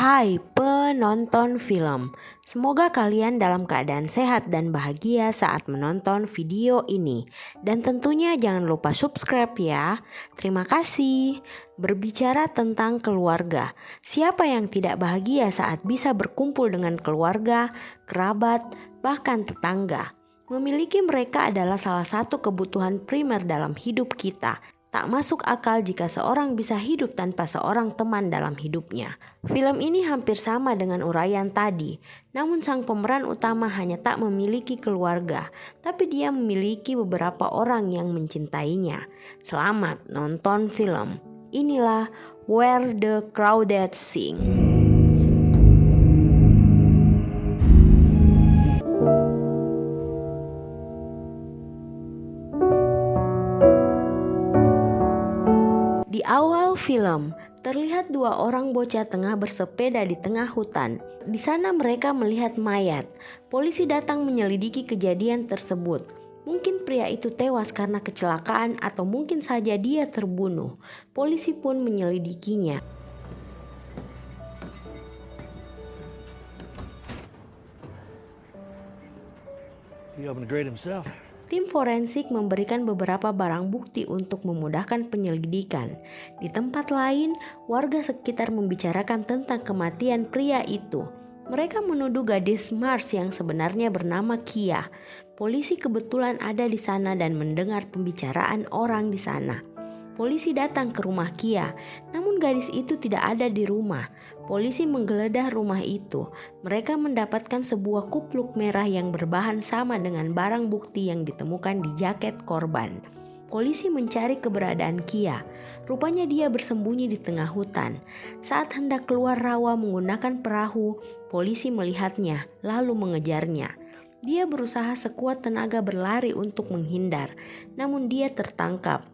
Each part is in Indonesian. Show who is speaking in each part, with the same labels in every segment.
Speaker 1: Hai penonton film, semoga kalian dalam keadaan sehat dan bahagia saat menonton video ini. Dan tentunya jangan lupa subscribe ya. Terima kasih. Berbicara tentang keluarga, siapa yang tidak bahagia saat bisa berkumpul dengan keluarga, kerabat, bahkan tetangga? Memiliki mereka adalah salah satu kebutuhan primer dalam hidup kita. Tak masuk akal jika seorang bisa hidup tanpa seorang teman dalam hidupnya. Film ini hampir sama dengan uraian tadi, namun sang pemeran utama hanya tak memiliki keluarga, tapi dia memiliki beberapa orang yang mencintainya. Selamat nonton film. Inilah Where the Crawdads Sing. Di awal film, terlihat dua orang bocah tengah bersepeda di tengah hutan. Di sana mereka melihat mayat. Polisi datang menyelidiki kejadian tersebut. Mungkin pria itu tewas karena kecelakaan atau mungkin saja dia terbunuh. Polisi pun menyelidikinya.
Speaker 2: He opened the grate himself.
Speaker 1: Tim forensik memberikan beberapa barang bukti untuk memudahkan penyelidikan. Di tempat lain, warga sekitar membicarakan tentang kematian pria itu. Mereka menuduh gadis Mars yang sebenarnya bernama Kia. Polisi kebetulan ada di sana dan mendengar pembicaraan orang di sana. Polisi datang ke rumah Kia, namun gadis itu tidak ada di rumah. Polisi menggeledah rumah itu. Mereka mendapatkan sebuah kupluk merah yang berbahan sama dengan barang bukti yang ditemukan di jaket korban. Polisi mencari keberadaan Kia. Rupanya dia bersembunyi di tengah hutan. Saat hendak keluar rawa menggunakan perahu, polisi melihatnya lalu mengejarnya. Dia berusaha sekuat tenaga berlari untuk menghindar, namun dia tertangkap.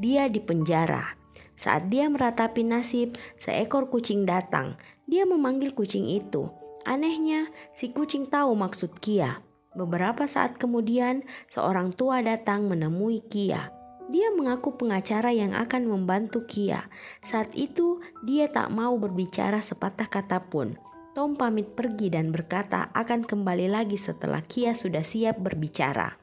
Speaker 1: Dia dipenjara. Saat dia meratapi nasib, seekor kucing datang. Dia memanggil kucing itu. Anehnya, si kucing tahu maksud Kia. Beberapa saat kemudian, seorang tua datang menemui Kia. Dia mengaku pengacara yang akan membantu Kia. Saat itu, dia tak mau berbicara sepatah kata pun. Tom pamit pergi dan berkata akan kembali lagi setelah Kia sudah siap berbicara.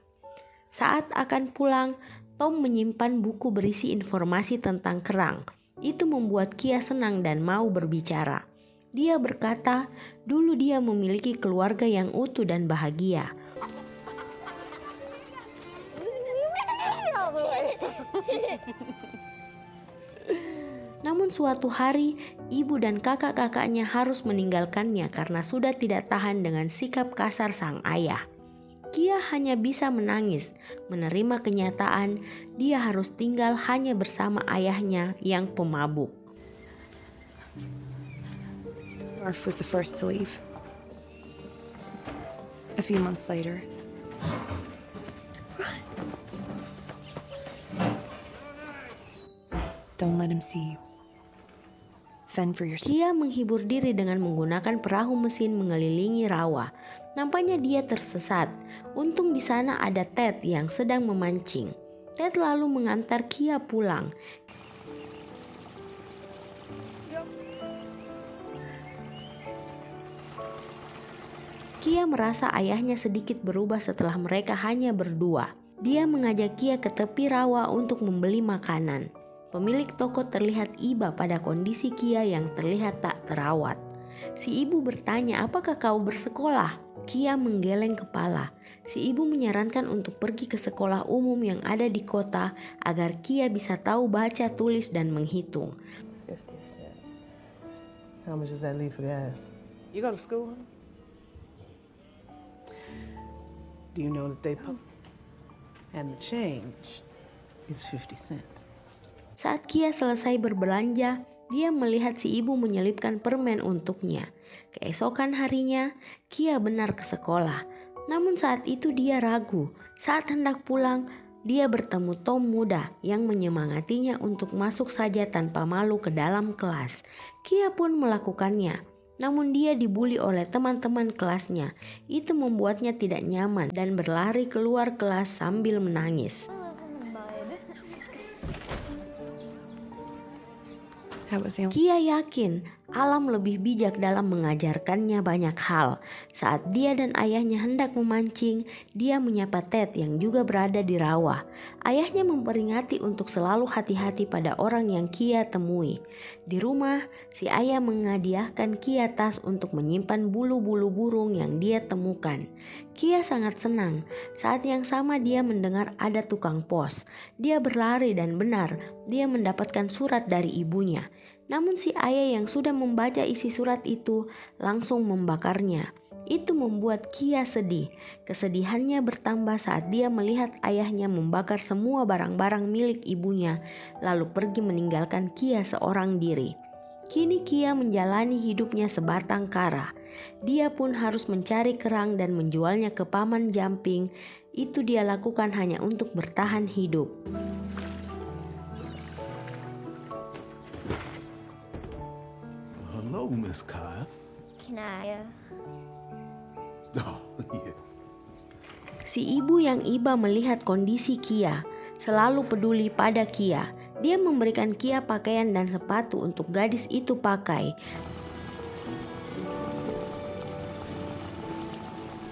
Speaker 1: Saat akan pulang, Tom menyimpan buku berisi informasi tentang kerang. Itu membuat Kia senang dan mau berbicara. Dia berkata, dulu dia memiliki keluarga yang utuh dan bahagia. Namun suatu hari, ibu dan kakak-kakaknya harus meninggalkannya karena sudah tidak tahan dengan sikap kasar sang ayah. Kia hanya bisa menangis, menerima kenyataan dia harus tinggal hanya bersama ayahnya yang pemabuk.
Speaker 3: Arf was the first to leave. A few months later, don't let him see you. Fend for yourself.
Speaker 1: Kia menghibur diri dengan menggunakan perahu mesin mengelilingi rawa. Nampaknya dia tersesat. Untung di sana ada Ted yang sedang memancing. Ted lalu mengantar Kia pulang. Kia merasa ayahnya sedikit berubah setelah mereka hanya berdua. Dia mengajak Kia ke tepi rawa untuk membeli makanan. Pemilik toko terlihat iba pada kondisi Kia yang terlihat tak terawat. Si ibu bertanya, apakah kau bersekolah? Kia menggeleng kepala. Si ibu menyarankan untuk pergi ke sekolah umum yang ada di kota agar Kia bisa tahu baca, tulis, dan menghitung.
Speaker 4: 50 cents. How much does that leave for gas?
Speaker 2: You go to school?
Speaker 4: Do you know that they put and the change is 50 cents?
Speaker 1: Saat Kia selesai berbelanja, dia melihat si ibu menyelipkan permen untuknya. Keesokan harinya, Kia benar ke sekolah. Namun saat itu dia ragu. Saat hendak pulang, dia bertemu Tom muda yang menyemangatinya untuk masuk saja tanpa malu ke dalam kelas. Kia pun melakukannya. Namun dia dibuli oleh teman-teman kelasnya. Itu membuatnya tidak nyaman dan berlari keluar kelas sambil menangis.
Speaker 3: That was the only...
Speaker 1: Kia yakin alam lebih bijak dalam mengajarkannya banyak hal. Saat dia dan ayahnya hendak memancing, dia menyapa Ted yang juga berada di rawa. Ayahnya memperingati untuk selalu hati-hati pada orang yang Kia temui. Di rumah, si ayah menghadiahkan Kia tas untuk menyimpan bulu-bulu burung yang dia temukan. Kia sangat senang. Saat yang sama dia mendengar ada tukang pos. Dia berlari dan benar, dia mendapatkan surat dari ibunya. Namun si ayah yang sudah membaca isi surat itu langsung membakarnya. Itu membuat Kia sedih. Kesedihannya bertambah saat dia melihat ayahnya membakar semua barang-barang milik ibunya, lalu pergi meninggalkan Kia seorang diri. Kini Kia menjalani hidupnya sebatang kara. Dia pun harus mencari kerang dan menjualnya ke paman Jumping. Itu dia lakukan hanya untuk bertahan hidup.
Speaker 5: Hello, Miss Kyle.
Speaker 6: Can I,
Speaker 5: Oh, yeah.
Speaker 1: Si ibu yang iba melihat kondisi Kia, selalu peduli pada Kia. Dia memberikan Kia pakaian dan sepatu untuk gadis itu pakai.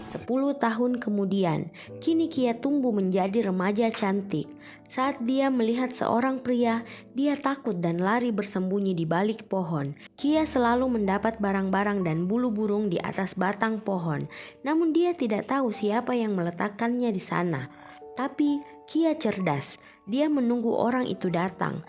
Speaker 1: 10 tahun kemudian, kini Kia tumbuh menjadi remaja cantik. Saat dia melihat seorang pria, dia takut dan lari bersembunyi di balik pohon. Kia selalu mendapat barang-barang dan bulu burung di atas batang pohon, namun dia tidak tahu siapa yang meletakkannya di sana. Tapi Kia cerdas, dia menunggu orang itu datang.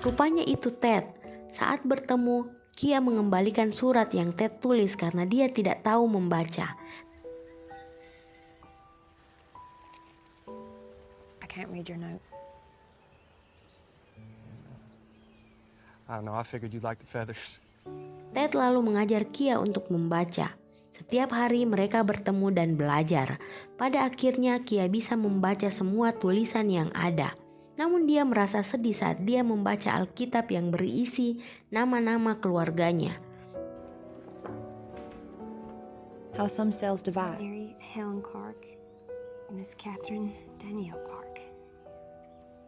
Speaker 1: Rupanya itu Ted. Saat bertemu, Kia mengembalikan surat yang Ted tulis karena dia tidak tahu membaca.
Speaker 3: I can't read your note.
Speaker 7: I don't know, I figured you'd like the feathers.
Speaker 1: Ted lalu mengajar Kia untuk membaca. Setiap hari mereka bertemu dan belajar. Pada akhirnya Kia bisa membaca semua tulisan yang ada. Namun dia merasa sedih saat dia membaca Alkitab yang berisi nama-nama keluarganya.
Speaker 3: How some cells divide.
Speaker 6: Mary Helen Clark, Miss Catherine Danielle Clark.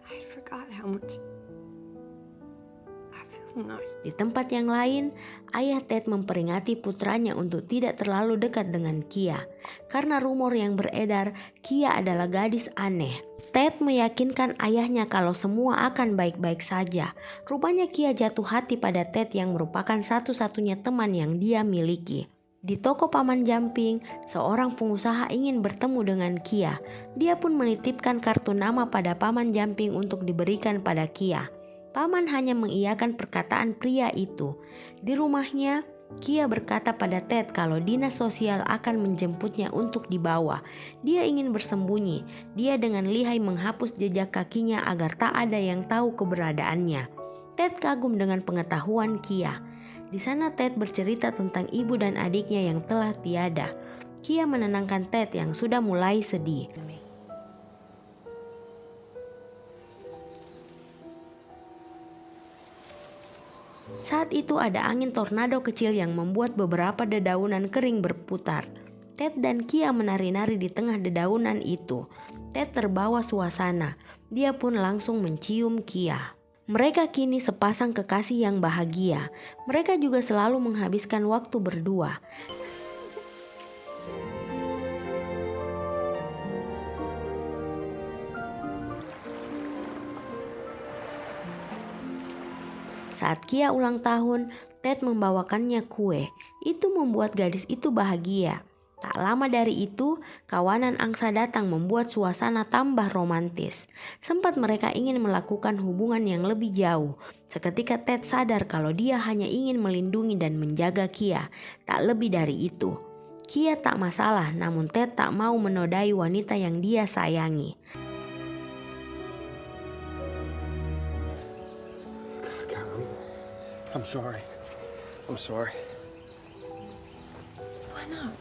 Speaker 6: I forgot how much I feel nice.
Speaker 1: Di tempat yang lain, ayah Ted memperingati putranya untuk tidak terlalu dekat dengan Kia. Karena rumor yang beredar, Kia adalah gadis aneh. Ted meyakinkan ayahnya kalau semua akan baik-baik saja. Rupanya Kia jatuh hati pada Ted yang merupakan satu-satunya teman yang dia miliki. Di toko paman Jumping, seorang pengusaha ingin bertemu dengan Kia. Dia pun menitipkan kartu nama pada paman Jumping untuk diberikan pada Kia. Paman hanya mengiyakan perkataan pria itu. Di rumahnya, Kia berkata pada Ted kalau dinas sosial akan menjemputnya untuk dibawa. Dia ingin bersembunyi. Dia dengan lihai menghapus jejak kakinya agar tak ada yang tahu keberadaannya. Ted kagum dengan pengetahuan Kia. Di sana Ted bercerita tentang ibu dan adiknya yang telah tiada. Kia menenangkan Ted yang sudah mulai sedih. Saat itu ada angin tornado kecil yang membuat beberapa dedaunan kering berputar. Ted dan Kia menari-nari di tengah dedaunan itu. Ted terbawa suasana. Dia pun langsung mencium Kia. Mereka kini sepasang kekasih yang bahagia. Mereka juga selalu menghabiskan waktu berdua. Saat Kia ulang tahun, Ted membawakannya kue. Itu membuat gadis itu bahagia. Tak lama dari itu, kawanan angsa datang membuat suasana tambah romantis. Sempat mereka ingin melakukan hubungan yang lebih jauh. Seketika Ted sadar kalau dia hanya ingin melindungi dan menjaga Kia. Tak lebih dari itu. Kia tak masalah, namun Ted tak mau menodai wanita yang dia sayangi.
Speaker 7: I'm sorry. I'm sorry.
Speaker 3: Why not?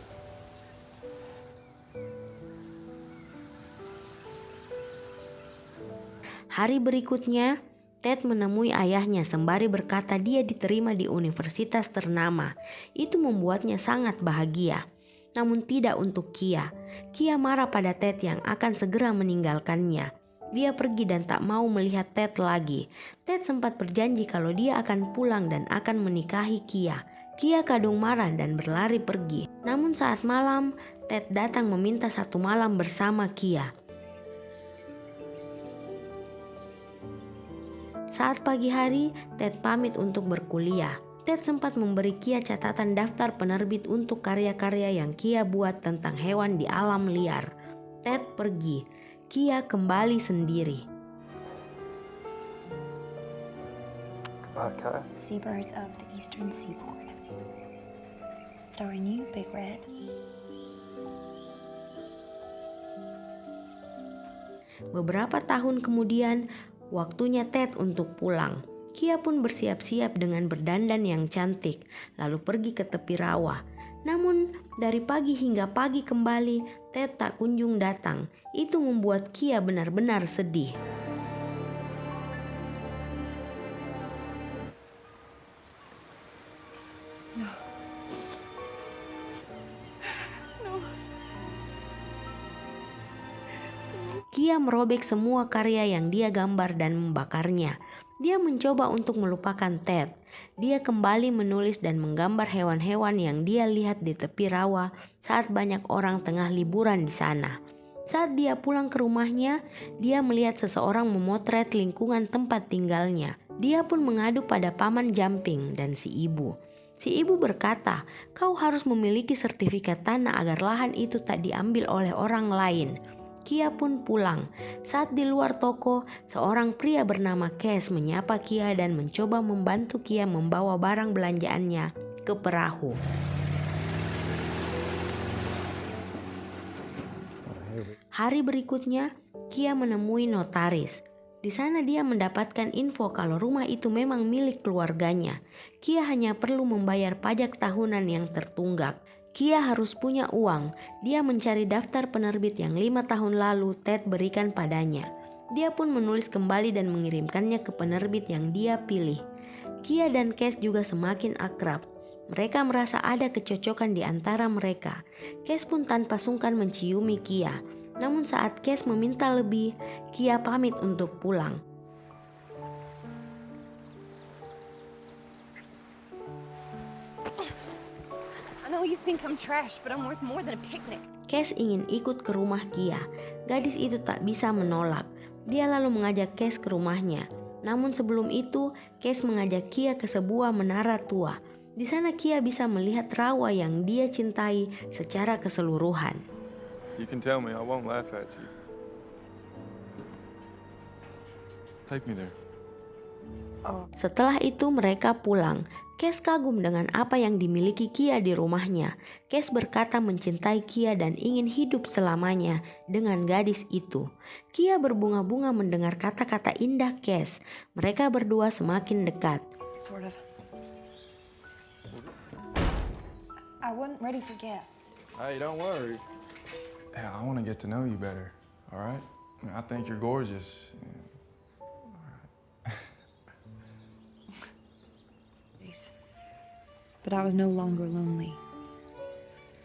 Speaker 1: Hari berikutnya, Ted menemui ayahnya sembari berkata dia diterima di universitas ternama. Itu membuatnya sangat bahagia. Namun tidak untuk Kia. Kia marah pada Ted yang akan segera meninggalkannya. Dia pergi dan tak mau melihat Ted lagi. Ted sempat berjanji kalau dia akan pulang dan akan menikahi Kia. Kia kadung marah dan berlari pergi. Namun saat malam, Ted datang meminta satu malam bersama Kia. Saat pagi hari, Ted pamit untuk berkuliah. Ted sempat memberi Kia catatan daftar penerbit untuk karya-karya yang Kia buat tentang hewan di alam liar. Ted pergi. Kia kembali sendiri.
Speaker 7: Goodbye, Kaya.
Speaker 6: Seabirds of the Eastern Seaboard. Starring you, Big Red.
Speaker 1: Beberapa tahun kemudian, waktunya Ted untuk pulang. Kia pun bersiap-siap dengan berdandan yang cantik, lalu pergi ke tepi rawa. Namun, dari pagi hingga pagi kembali, Ted tak kunjung datang. Itu membuat Kia benar-benar sedih. Kia merobek semua karya yang dia gambar dan membakarnya. Dia mencoba untuk melupakan Ted. Dia kembali menulis dan menggambar hewan-hewan yang dia lihat di tepi rawa saat banyak orang tengah liburan di sana. Saat dia pulang ke rumahnya, dia melihat seseorang memotret lingkungan tempat tinggalnya. Dia pun mengadu pada paman Jumping dan si ibu. Si ibu berkata, "Kau harus memiliki sertifikat tanah agar lahan itu tak diambil oleh orang lain." Kia pun pulang. Saat di luar toko, seorang pria bernama Cash menyapa Kia dan mencoba membantu Kia membawa barang belanjaannya ke perahu. Hari berikutnya, Kia menemui notaris. Di sana dia mendapatkan info kalau rumah itu memang milik keluarganya. Kia hanya perlu membayar pajak tahunan yang tertunggak. Kia harus punya uang. Dia mencari daftar penerbit yang 5 tahun lalu Ted berikan padanya. Dia pun menulis kembali dan mengirimkannya ke penerbit yang dia pilih. Kia dan Cash juga semakin akrab. Mereka merasa ada kecocokan di antara mereka. Cash pun tanpa sungkan menciumi Kia. Namun saat Cash meminta lebih, Kia pamit untuk pulang.
Speaker 6: I know you think I'm trash, but I'm worth more than a picnic.
Speaker 1: Cash ingin ikut ke rumah Kia. Gadis itu tak bisa menolak. Dia lalu mengajak Cash ke rumahnya. Namun sebelum itu, Cash mengajak Kia ke sebuah menara tua. Di sana Kia bisa melihat rawa yang dia cintai secara keseluruhan.
Speaker 7: You can tell me, I won't laugh at you. Take me there.
Speaker 1: Setelah itu mereka pulang. Cash kagum dengan apa yang dimiliki Kia di rumahnya. Cash berkata mencintai Kia dan ingin hidup selamanya dengan gadis itu. Kia berbunga-bunga mendengar kata-kata indah Cash. Mereka berdua semakin dekat.
Speaker 3: Sort of.
Speaker 6: I wasn't ready for guests.
Speaker 7: Hey, don't worry. Yeah, I want to get to know you better, all right? I think you're gorgeous.
Speaker 3: But I was no longer lonely.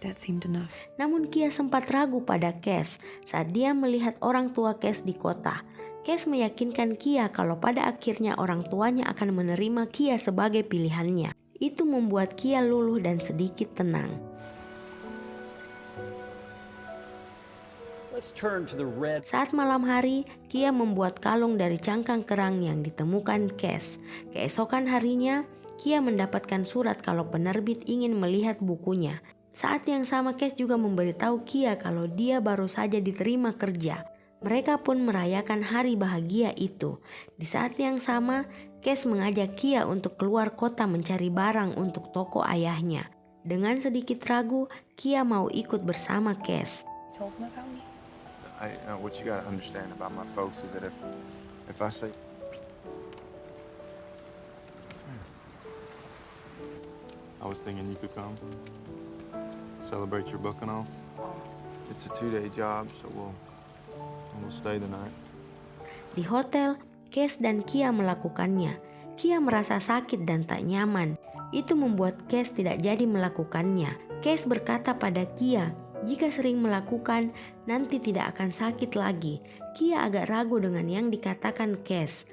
Speaker 3: That seemed enough.
Speaker 1: Namun Kia sempat ragu pada Cash saat dia melihat orang tua Cash di kota. Cash meyakinkan Kia kalau pada akhirnya orang tuanya akan menerima Kia sebagai pilihannya. Itu membuat Kia luluh dan sedikit tenang.
Speaker 2: Let's turn to the red.
Speaker 1: Saat malam hari, Kia membuat kalung dari cangkang kerang yang ditemukan Cash. Keesokan harinya, Kia mendapatkan surat kalau penerbit ingin melihat bukunya. Saat yang sama Cash juga memberitahu Kia kalau dia baru saja diterima kerja. Mereka pun merayakan hari bahagia itu. Di saat yang sama, Cash mengajak Kia untuk keluar kota mencari barang untuk toko ayahnya. Dengan sedikit ragu, Kia mau ikut bersama Cash.
Speaker 6: Told them about me.
Speaker 7: What you gotta understand about my folks is that if I say I was thinking you could come celebrate your book and all. It's a 2-day job, so we'll stay the night.
Speaker 1: Di hotel, Cash dan Kia melakukannya. Kia merasa sakit dan tak nyaman. Itu membuat Cash tidak jadi melakukannya. Cash berkata pada Kia, Jika sering melakukan, nanti tidak akan sakit lagi. Kia agak ragu dengan yang dikatakan Cass.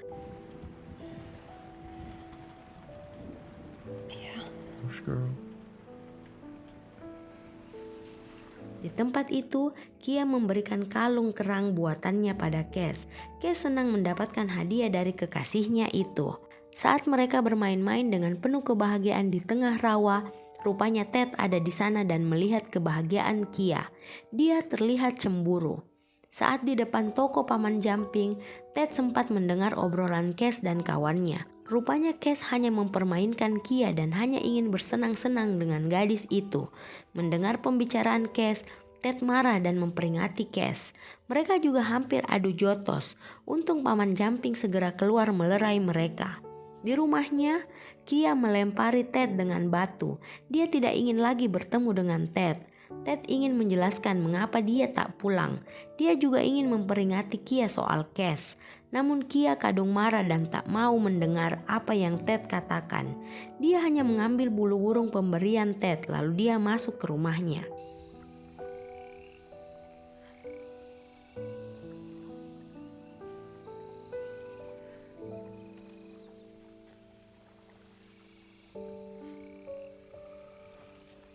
Speaker 1: Di tempat itu, Kia memberikan kalung kerang buatannya pada Cass. Cass senang mendapatkan hadiah dari kekasihnya itu. Saat mereka bermain-main dengan penuh kebahagiaan di tengah rawa, rupanya Ted ada di sana dan melihat kebahagiaan Kia. Dia terlihat cemburu. Saat di depan toko Paman Jumping, Ted sempat mendengar obrolan Cass dan kawannya. Rupanya Cass hanya mempermainkan Kia dan hanya ingin bersenang-senang dengan gadis itu. Mendengar pembicaraan Cass, Ted marah dan memperingati Cass. Mereka juga hampir adu jotos. Untung Paman Jumping segera keluar melerai mereka. Di rumahnya, Kia melempari Ted dengan batu. Dia tidak ingin lagi bertemu dengan Ted. Ted ingin menjelaskan mengapa dia tak pulang. Dia juga ingin memperingati Kia soal Cass. Namun Kia kadung marah dan tak mau mendengar apa yang Ted katakan. Dia hanya mengambil bulu burung pemberian Ted lalu dia masuk ke rumahnya.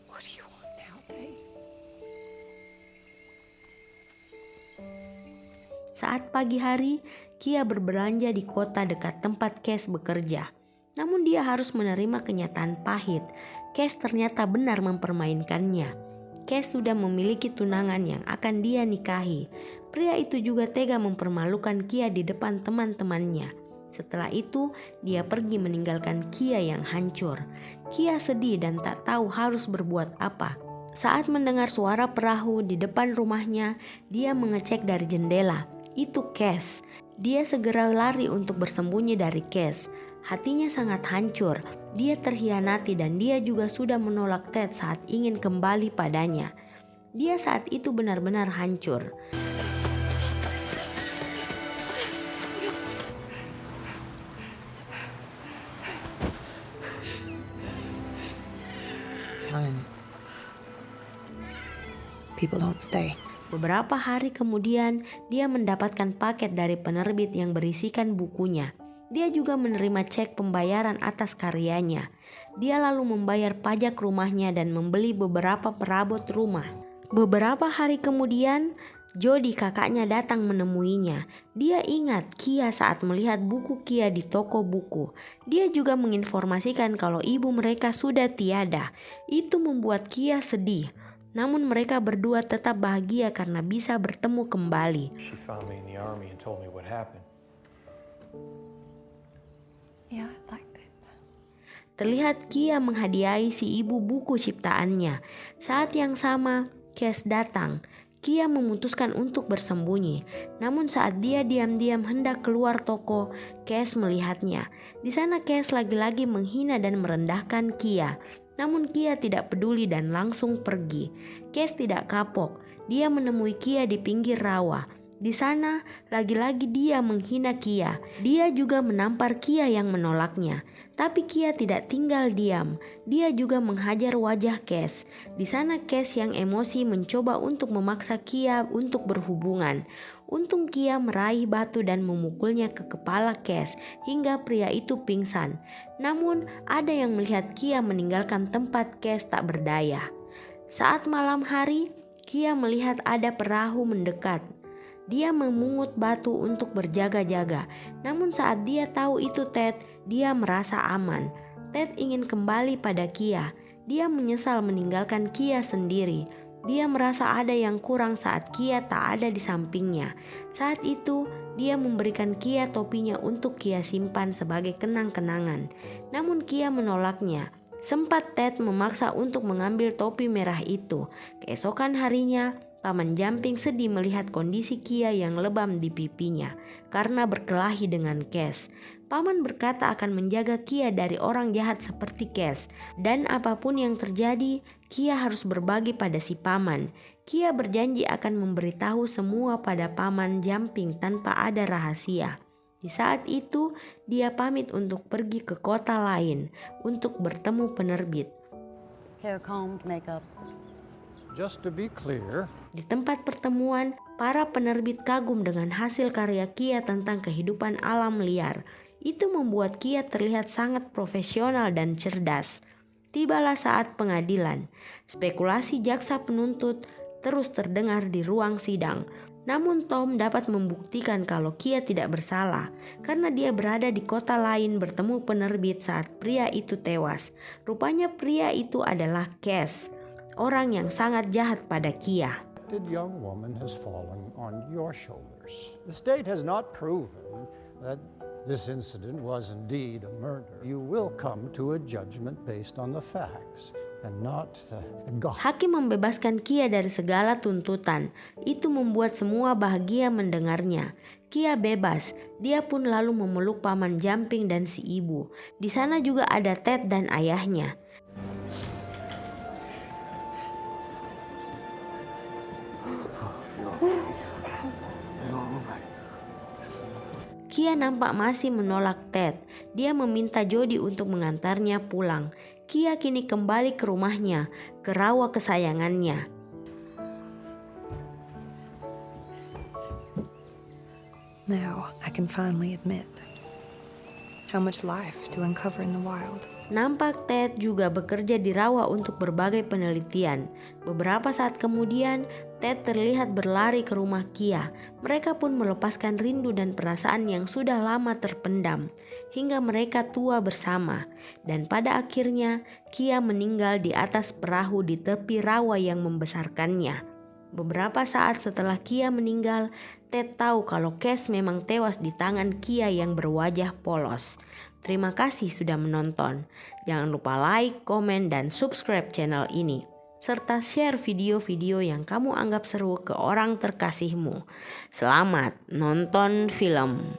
Speaker 6: What do you want now, Tate?
Speaker 1: Saat pagi hari, Kia berbelanja di kota dekat tempat Cass bekerja. Namun dia harus menerima kenyataan pahit. Cass ternyata benar mempermainkannya. Cass sudah memiliki tunangan yang akan dia nikahi. Pria itu juga tega mempermalukan Kia di depan teman-temannya. Setelah itu, dia pergi meninggalkan Kia yang hancur. Kia sedih dan tak tahu harus berbuat apa. Saat mendengar suara perahu di depan rumahnya, dia mengecek dari jendela. Itu Cass. Dia segera lari untuk bersembunyi dari Cass. Hatinya sangat hancur. Dia terhianati dan dia juga sudah menolak Ted saat ingin kembali padanya. Dia saat itu benar-benar hancur.
Speaker 3: Time. People don't stay.
Speaker 1: Beberapa hari kemudian, dia mendapatkan paket dari penerbit yang berisikan bukunya. Dia juga menerima cek pembayaran atas karyanya. Dia lalu membayar pajak rumahnya dan membeli beberapa perabot rumah. Beberapa hari kemudian, Jody kakaknya datang menemuinya. Dia ingat Kia saat melihat buku Kia di toko buku. Dia juga menginformasikan kalau ibu mereka sudah tiada. Itu membuat Kia sedih. Namun mereka berdua tetap bahagia karena bisa bertemu kembali.
Speaker 2: She found me in the army and told me what happened.
Speaker 6: Yeah, I'd like that.
Speaker 1: Terlihat Kia menghadiahi si ibu buku ciptaannya. Saat yang sama, Cass datang. Kia memutuskan untuk bersembunyi. Namun saat dia diam-diam hendak keluar toko, Cass melihatnya. Di sana Cass lagi-lagi menghina dan merendahkan Kia. Namun Kia tidak peduli dan langsung pergi. Cass tidak kapok. Dia menemui Kia di pinggir rawa. Di sana lagi-lagi dia menghina Kia. Dia juga menampar Kia yang menolaknya. Tapi Kia tidak tinggal diam. Dia juga menghajar wajah Cass. Di sana Cass yang emosi mencoba untuk memaksa Kia untuk berhubungan. Untung Kia meraih batu dan memukulnya ke kepala Cass hingga pria itu pingsan. Namun ada yang melihat Kia meninggalkan tempat Cass tak berdaya. Saat malam hari, Kia melihat ada perahu mendekat. Dia memungut batu untuk berjaga-jaga. Namun saat dia tahu itu Ted, dia merasa aman. Ted ingin kembali pada Kia. Dia menyesal meninggalkan Kia sendiri. Dia merasa ada yang kurang saat Kia tak ada di sampingnya. Saat itu, dia memberikan Kia topinya untuk Kia simpan sebagai kenang-kenangan. Namun Kia menolaknya. Sempat Ted memaksa untuk mengambil topi merah itu. Keesokan harinya, Paman Jumping sedih melihat kondisi Kia yang lebam di pipinya karena berkelahi dengan Cass. Paman berkata akan menjaga Kia dari orang jahat seperti Cass. Dan apapun yang terjadi, Kia harus berbagi pada si Paman. Kia berjanji akan memberitahu semua pada Paman Jumping tanpa ada rahasia. Di saat itu, dia pamit untuk pergi ke kota lain untuk bertemu penerbit.
Speaker 8: Hair combed, makeup. Just to be clear,
Speaker 1: Di tempat pertemuan, para penerbit kagum dengan hasil karya Kia tentang kehidupan alam liar. Itu membuat Kia terlihat sangat profesional dan cerdas. Tibalah saat pengadilan. Spekulasi jaksa penuntut terus terdengar di ruang sidang. Namun Tom dapat membuktikan kalau Kia tidak bersalah karena dia berada di kota lain bertemu penerbit saat pria itu tewas. Rupanya pria itu adalah Cass, orang yang sangat jahat pada Kia.
Speaker 8: the young woman has fallen on your shoulders. The state has not proven that this incident was indeed a murder. You will come to a judgment based on the facts and not the gossip.
Speaker 1: Hakim membebaskan Kia dari segala tuntutan. Itu membuat semua bahagia mendengarnya. Kia bebas. Dia pun lalu memeluk paman Jumping dan si ibu. Di sana juga ada Ted dan ayahnya. Kia nampak masih menolak Ted. Dia meminta Jody untuk mengantarnya pulang. Kia kini kembali ke rumahnya, ke rawa kesayangannya.
Speaker 3: Now I can finally admit how much life to uncover in the wild.
Speaker 1: Nampak Ted juga bekerja di rawa untuk berbagai penelitian. Beberapa saat kemudian, Ted terlihat berlari ke rumah Kia. Mereka pun melepaskan rindu dan perasaan yang sudah lama terpendam, hingga mereka tua bersama. Dan pada akhirnya, Kia meninggal di atas perahu di tepi rawa yang membesarkannya. Beberapa saat setelah Kia meninggal, Ted tahu kalau Cass memang tewas di tangan Kia yang berwajah polos. Terima kasih sudah menonton. Jangan lupa like, komen, dan subscribe channel ini. Serta share video-video yang kamu anggap seru ke orang terkasihmu. Selamat nonton film.